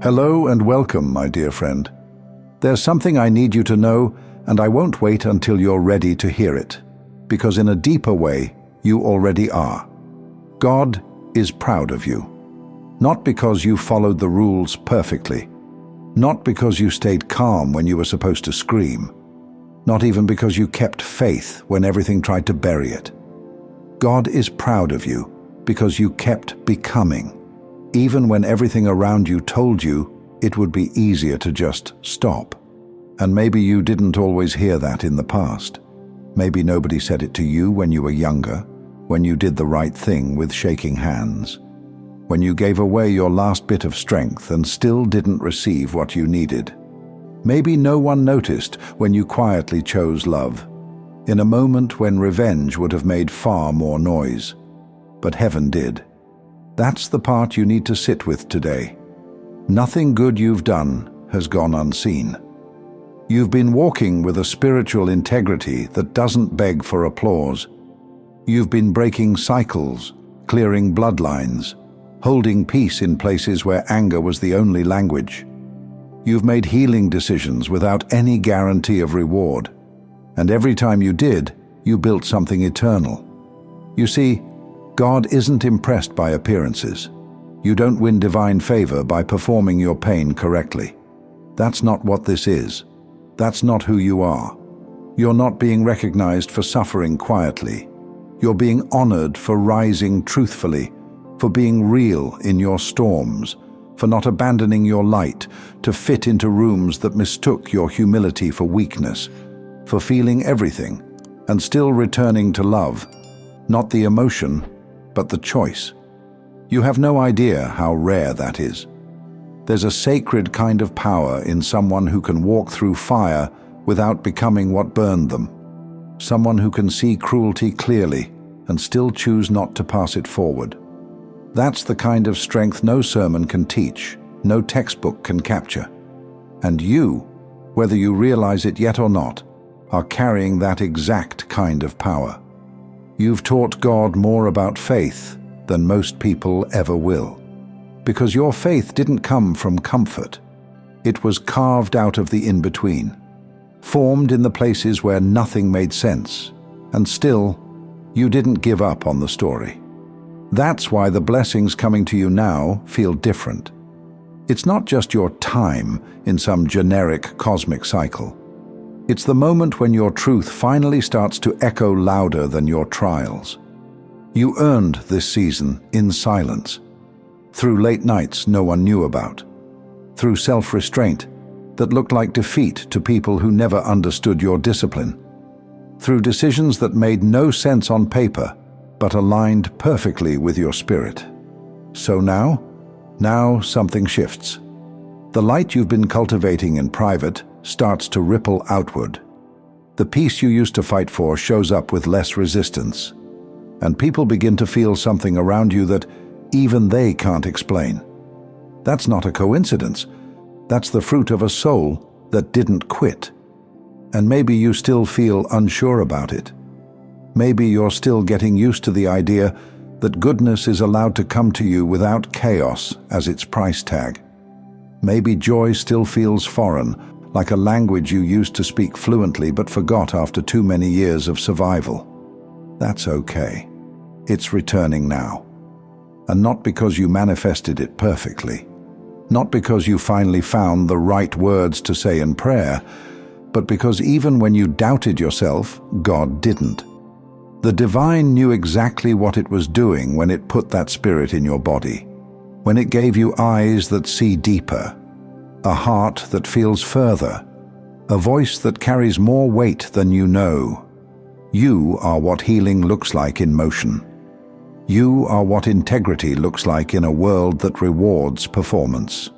Hello and welcome, my dear friend. There's something I need you to know, and I won't wait until you're ready to hear it, because in a deeper way, you already are. God is proud of you. Not because you followed the rules perfectly, not because you stayed calm when you were supposed to scream, not even because you kept faith when everything tried to bury it. God is proud of you because you kept becoming, even when everything around you told you it would be easier to just stop. And maybe you didn't always hear that in the past. Maybe nobody said it to you when you were younger, when you did the right thing with shaking hands, when you gave away your last bit of strength and still didn't receive what you needed. Maybe no one noticed when you quietly chose love, in a moment when revenge would have made far more noise. But heaven did. That's the part you need to sit with today. Nothing good you've done has gone unseen. You've been walking with a spiritual integrity that doesn't beg for applause. You've been breaking cycles, clearing bloodlines, holding peace in places where anger was the only language. You've made healing decisions without any guarantee of reward. And every time you did, you built something eternal. You see, God isn't impressed by appearances. You don't win divine favor by performing your pain correctly. That's not what this is. That's not who you are. You're not being recognized for suffering quietly. You're being honored for rising truthfully, for being real in your storms, for not abandoning your light to fit into rooms that mistook your humility for weakness, for feeling everything and still returning to love, not the emotion, but the choice. You have no idea how rare that is. There's a sacred kind of power in someone who can walk through fire without becoming what burned them. Someone who can see cruelty clearly and still choose not to pass it forward. That's the kind of strength no sermon can teach, no textbook can capture. And you, whether you realize it yet or not, are carrying that exact kind of power. You've taught God more about faith than most people ever will, because your faith didn't come from comfort. It was carved out of the in-between, formed in the places where nothing made sense, and still, you didn't give up on the story. That's why the blessings coming to you now feel different. It's not just your time in some generic cosmic cycle. It's the moment when your truth finally starts to echo louder than your trials. You earned this season in silence, through late nights no one knew about, through self-restraint that looked like defeat to people who never understood your discipline, through decisions that made no sense on paper but aligned perfectly with your spirit. So now something shifts. The light you've been cultivating in private starts to ripple outward. The peace you used to fight for shows up with less resistance, and people begin to feel something around you that even they can't explain. That's not a coincidence. That's the fruit of a soul that didn't quit. And maybe you still feel unsure about it. Maybe you're still getting used to the idea that goodness is allowed to come to you without chaos as its price tag. Maybe joy still feels foreign, like a language you used to speak fluently but forgot after too many years of survival. That's okay. It's returning now. And not because you manifested it perfectly, not because you finally found the right words to say in prayer, but because even when you doubted yourself, God didn't. The divine knew exactly what it was doing when it put that spirit in your body, when it gave you eyes that see deeper, a heart that feels further, a voice that carries more weight than you know. You are what healing looks like in motion. You are what integrity looks like in a world that rewards performance.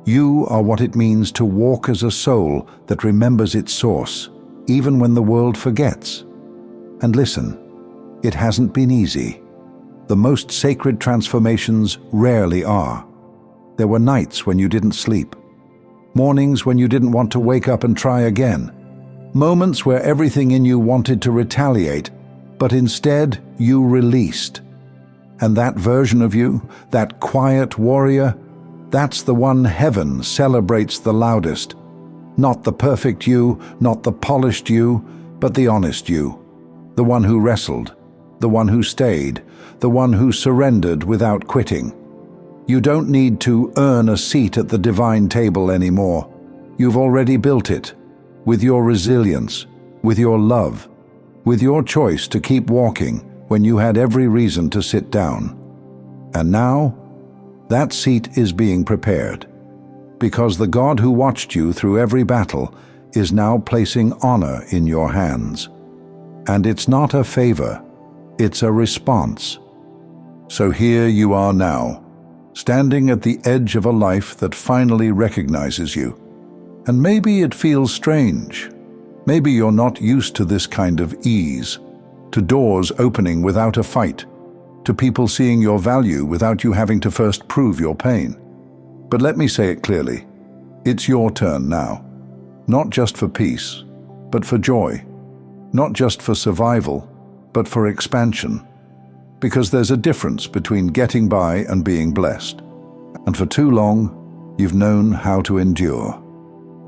You are what it means to walk as a soul that remembers its source, even when the world forgets. And listen, it hasn't been easy. The most sacred transformations rarely are. There were nights when you didn't sleep, mornings when you didn't want to wake up and try again, moments where everything in you wanted to retaliate, but instead you released. And that version of you, that quiet warrior, That's the one heaven celebrates the loudest. Not the perfect you, not the polished you, but the honest you. The one who wrestled, the one who stayed, the one who surrendered without quitting. You don't need to earn a seat at the divine table anymore. You've already built it, with your resilience, with your love, with your choice to keep walking when you had every reason to sit down. And now, that seat is being prepared, because the God who watched you through every battle is now placing honor in your hands. And it's not a favor, it's a response. So here you are now, standing at the edge of a life that finally recognizes you. And maybe it feels strange. Maybe you're not used to this kind of ease, to doors opening without a fight, to people seeing your value without you having to first prove your pain. But let me say it clearly. It's your turn now. Not just for peace, but for joy. Not just for survival, but for expansion. Because there's a difference between getting by and being blessed. And for too long, you've known how to endure.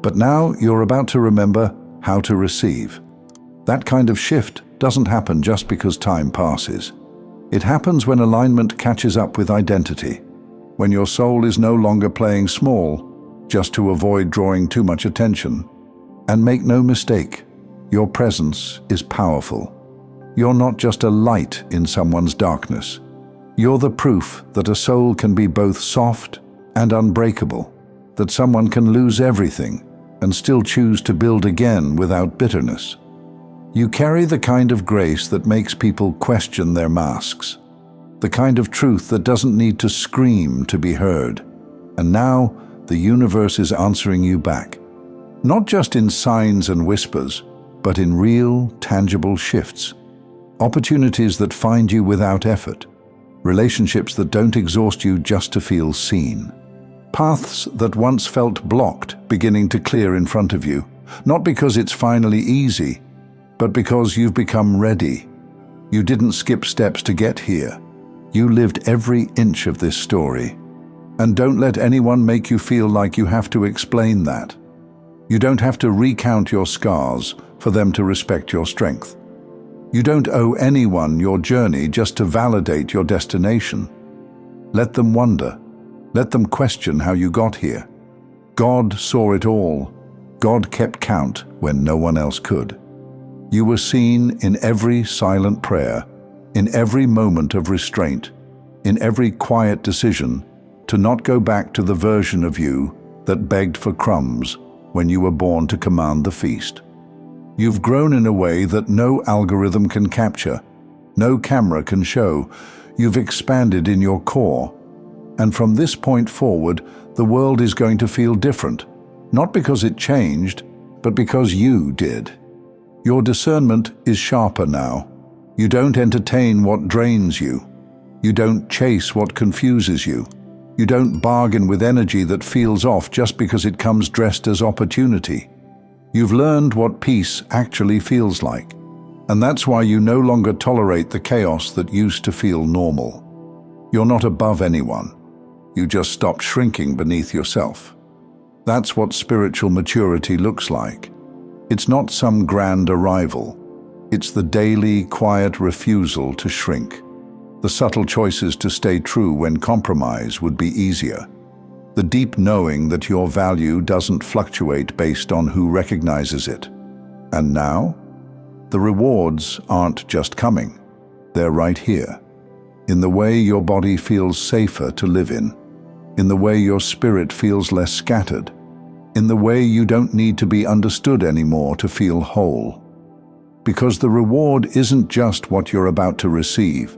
But now you're about to remember how to receive. That kind of shift doesn't happen just because time passes. It happens when alignment catches up with identity, when your soul is no longer playing small just to avoid drawing too much attention. And make no mistake, your presence is powerful. You're not just a light in someone's darkness. You're the proof that a soul can be both soft and unbreakable, that someone can lose everything and still choose to build again without bitterness. You carry the kind of grace that makes people question their masks, the kind of truth that doesn't need to scream to be heard. And now the universe is answering you back, not just in signs and whispers, but in real, tangible shifts. Opportunities that find you without effort, relationships that don't exhaust you just to feel seen. Paths that once felt blocked beginning to clear in front of you, not because it's finally easy, but because you've become ready. You didn't skip steps to get here. You lived every inch of this story. And don't let anyone make you feel like you have to explain that. You don't have to recount your scars for them to respect your strength. You don't owe anyone your journey just to validate your destination. Let them wonder. Let them question how you got here. God saw it all. God kept count when no one else could. You were seen in every silent prayer, in every moment of restraint, in every quiet decision to not go back to the version of you that begged for crumbs when you were born to command the feast. You've grown in a way that no algorithm can capture, no camera can show. You've expanded in your core. And from this point forward, the world is going to feel different, not because it changed, but because you did. Your discernment is sharper now. You don't entertain what drains you. You don't chase what confuses you. You don't bargain with energy that feels off just because it comes dressed as opportunity. You've learned what peace actually feels like, and that's why you no longer tolerate the chaos that used to feel normal. You're not above anyone. You just stopped shrinking beneath yourself. That's what spiritual maturity looks like. It's not some grand arrival. It's the daily, quiet refusal to shrink. The subtle choices to stay true when compromise would be easier. The deep knowing that your value doesn't fluctuate based on who recognizes it. And now, the rewards aren't just coming. They're right here. In the way your body feels safer to live in the way your spirit feels less scattered, in the way you don't need to be understood anymore to feel whole. Because the reward isn't just what you're about to receive,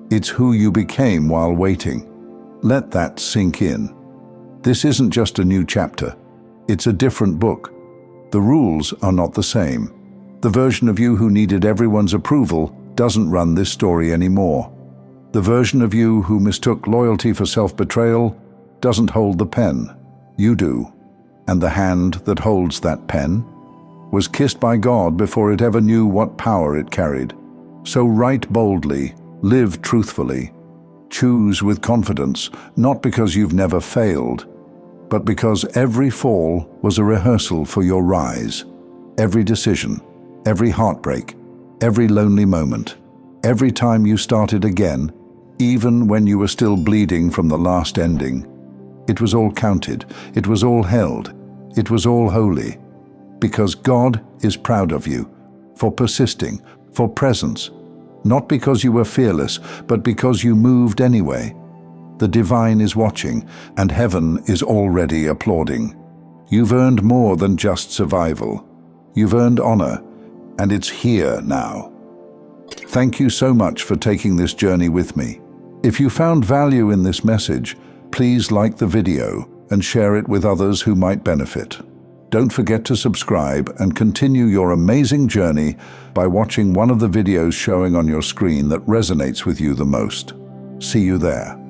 it's who you became while waiting. Let that sink in. This isn't just a new chapter, it's a different book. The rules are not the same. The version of you who needed everyone's approval doesn't run this story anymore. The version of you who mistook loyalty for self-betrayal doesn't hold the pen. You do. And the hand that holds that pen was kissed by God before it ever knew what power it carried. So write boldly, live truthfully, choose with confidence, not because you've never failed, but because every fall was a rehearsal for your rise. Every decision, every heartbreak, every lonely moment, every time you started again, even when you were still bleeding from the last ending, it was all counted, it was all held, it was all holy. Because God is proud of you, for persisting, for presence, not because you were fearless, but because you moved anyway. The divine is watching, and heaven is already applauding. You've earned more than just survival. You've earned honor, and it's here now. Thank you so much for taking this journey with me. If you found value in this message, please like the video and share it with others who might benefit. Don't forget to subscribe and continue your amazing journey by watching one of the videos showing on your screen that resonates with you the most. See you there.